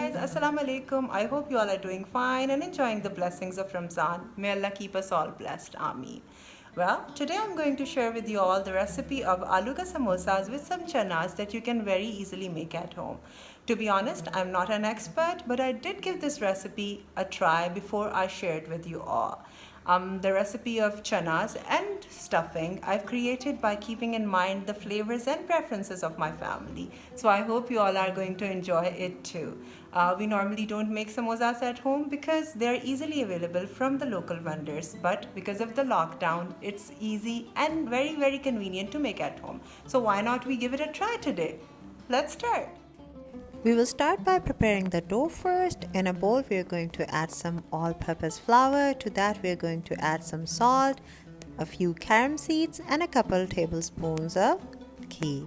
guys, Assalamu alaikum. I hope you all are doing fine and enjoying the blessings of Ramzan. May Allah keep us all blessed. Ameen. Well, today I'm going to share with you all the recipe of aloo ka samosas with some chanas that you can very easily make at home. To be honest, I'm not an expert, but I did give this recipe a try before I share it with you all. The recipe of chanas and stuffing I've created by keeping in mind the flavors and preferences of my family. So I hope you all are going to enjoy it too. We normally don't make samosas at home because they're easily available from the local vendors. But because of the lockdown, it's easy and very convenient to make at home. So why not we give it a try today? Let's start. We will start by preparing the dough first. In a bowl, we are going to add some all-purpose flour. To that, we are going to add some salt, a few carom seeds, and a couple tablespoons of ghee.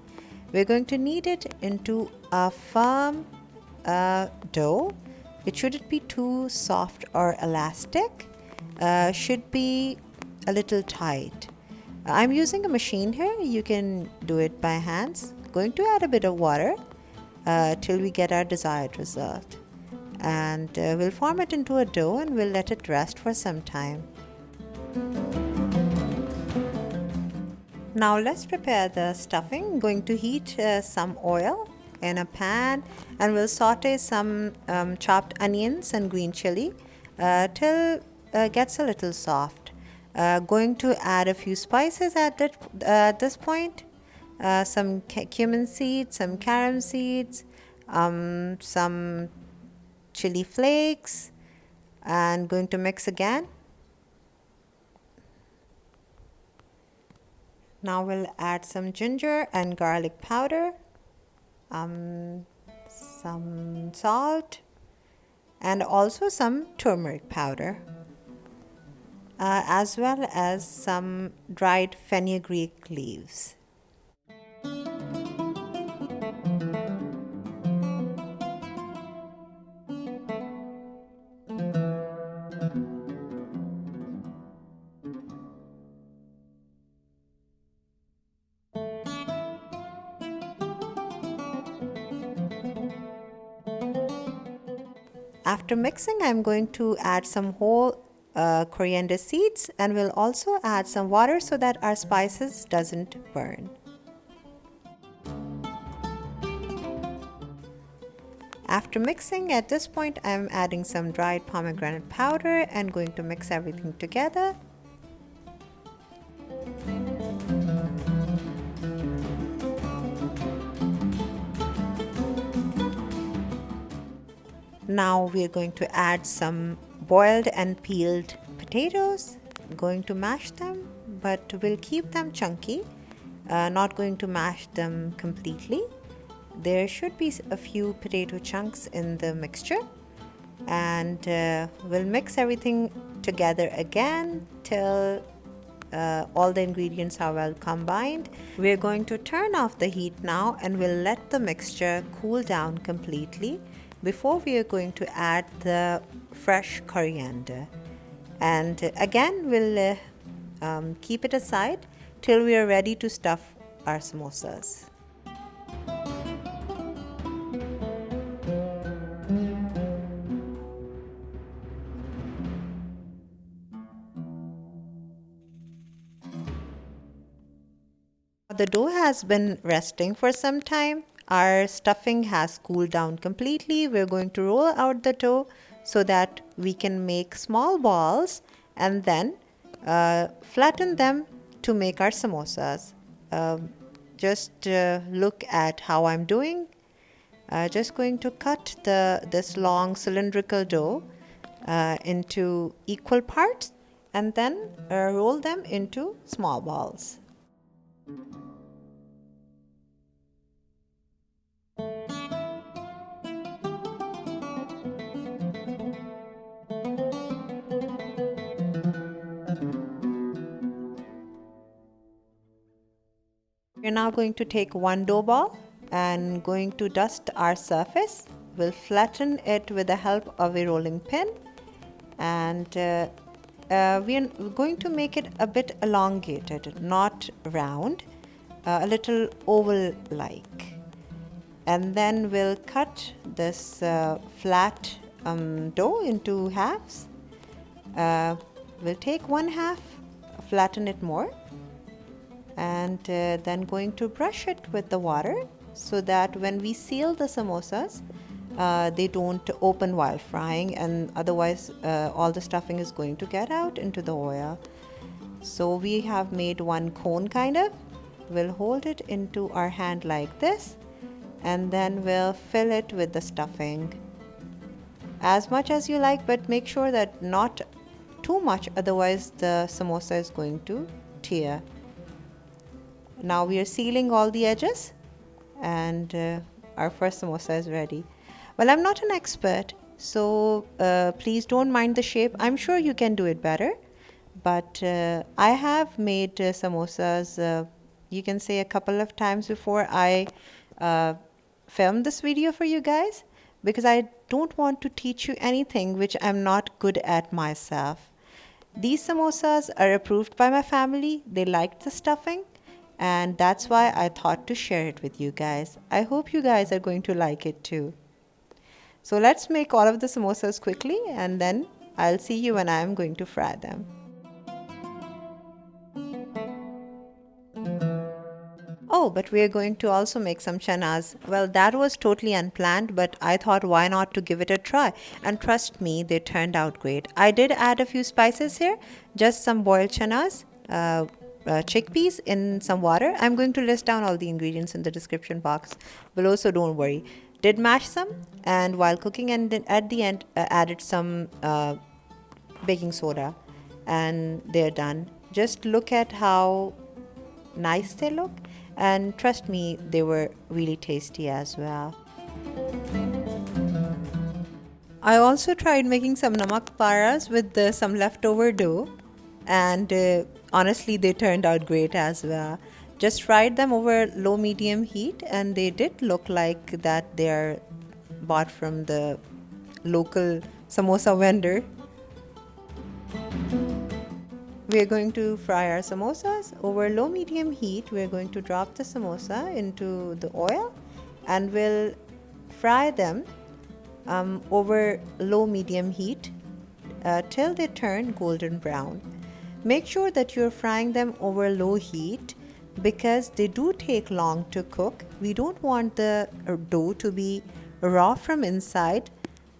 We're going to knead it into a firm dough. It shouldn't be too soft or elastic. Should be a little tight. I'm using a machine here. You can do it by hands. Going to add a bit of water till we get our desired result, and we'll form it into a dough and we'll let it rest for some time. Now let's prepare the stuffing. I'm going to heat some oil in a pan and we'll saute some chopped onions and green chili till it gets a little soft. Going to add a few spices at this point. Some cumin seeds, some carom seeds, some chilli flakes, and going to mix again. Now we'll add some ginger and garlic powder, some salt, and also some turmeric powder, as well as some dried fenugreek leaves. After mixing, I'm going to add some whole coriander seeds, and we'll also add some water so that our spices doesn't burn. After mixing, at this point I'm adding some dried pomegranate powder and going to mix everything together. Now we are going to add some boiled and peeled potatoes. I'm going to mash them, but we'll keep them chunky, not going to mash them completely. There should be a few potato chunks in the mixture, and we'll mix everything together again till all the ingredients are well combined. We're going to turn off the heat now and we'll let the mixture cool down completely before we are going to add the fresh coriander. And again, we'll keep it aside till we are ready to stuff our samosas. The dough has been resting for some time. Our stuffing has cooled down completely. We're going to roll out the dough so that we can make small balls and then flatten them to make our samosas. Just look at how I'm doing. Just going to cut this long cylindrical dough into equal parts and then roll them into small balls. We're now going to take one dough ball and going to dust our surface. We'll flatten it with the help of a rolling pin, and we're going to make it a bit elongated, not round, a little oval-like. And then we'll cut this flat dough into halves. We'll take one half, flatten it more, and then going to brush it with the water so that when we seal the samosas, they don't open while frying, and otherwise all the stuffing is going to get out into the oil. So we have made one cone kind of. We'll hold it into our hand like this, and then we'll fill it with the stuffing as much as you like, but make sure that not too much, otherwise the samosa is going to tear. Now we are sealing all the edges, and our first samosa is ready. Well, I'm not an expert, so please don't mind the shape. I'm sure you can do it better, but I have made samosas, you can say, a couple of times before I filmed this video for you guys, because I don't want to teach you anything which I'm not good at myself. These samosas are approved by my family. They liked the stuffing, and that's why I thought to share it with you guys. I hope you guys are going to like it too. So let's make all of the samosas quickly, and then I'll see you when I'm going to fry them. Oh, but we are going to also make some chanas. Well, that was totally unplanned, but I thought why not to give it a try. And trust me, they turned out great. I did add a few spices here, just some boiled chanas, chickpeas in some water. I'm going to list down all the ingredients in the description box below, so don't worry. Did mash some, and while cooking, and then at the end added some baking soda, and they're done. Just look at how nice they look, and trust me, they were really tasty as well. I also tried making some namak paras with some leftover dough, and honestly they turned out great as well. Just fried them over low medium heat, and they did look like that they are bought from the local samosa vendor. We are going to fry our samosas over low medium heat. We are going to drop the samosa into the oil, and we'll fry them over low medium heat till they turn golden brown. Make sure that you're frying them over low heat because they do take long to cook. We don't want the dough to be raw from inside,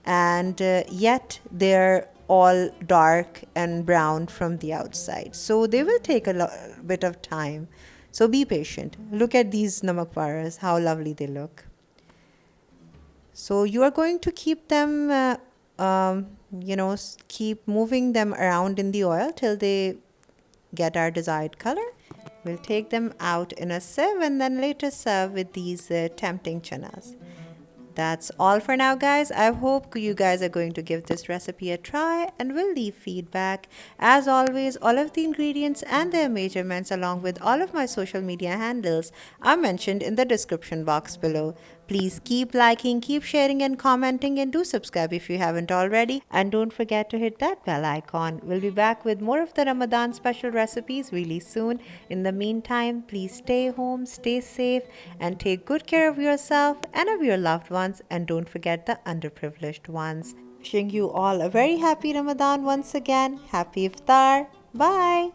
and yet they're all dark and brown from the outside. So they will take a bit of time. So be patient. Look at these namak paras, how lovely they look. So you are going to keep them, keep moving them around in the oil till they get our desired color. We'll take them out in a sieve and then later serve with these tempting chanas. That's all for now, guys. I hope you guys are going to give this recipe a try and will leave feedback. As always, all of the ingredients and their measurements along with all of my social media handles are mentioned in the description box below. Please keep liking, keep sharing and commenting, and do subscribe if you haven't already. And don't forget to hit that bell icon. We'll be back with more of the Ramadan special recipes really soon. In the meantime, please stay home, stay safe, and take good care of yourself and of your loved ones. And don't forget the underprivileged ones. Wishing you all a very happy Ramadan once again. Happy Iftar. Bye.